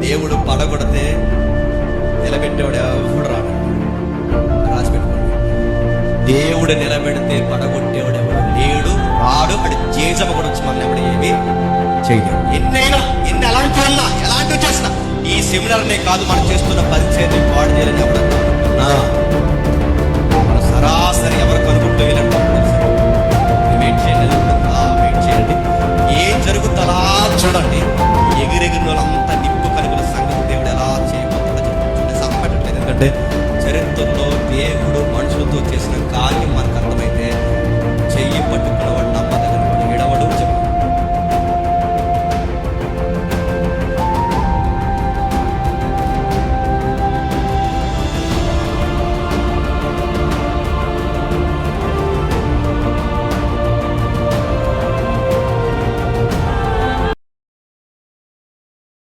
దేవుడు పడగొడితే నిలబెట్టేవాడు ఎవడు రాడు. రాసి పెట్టుకోండి, దేవుడు నిలబెడితే పడగొట్టేవాడు ఎవడు లేడు, రాడు. అటు చేసమ కూడా వచ్చి మన ఎవడు ఏమి చేయలేడు. ఎన్ని ఎలాంటివి చేసినా ఈ సెమినార్నే కాదు, మనం చేస్తున్న పరిచయం పాడు చేయాలని ఎవడన్నా మన సరాసరి ఎవరు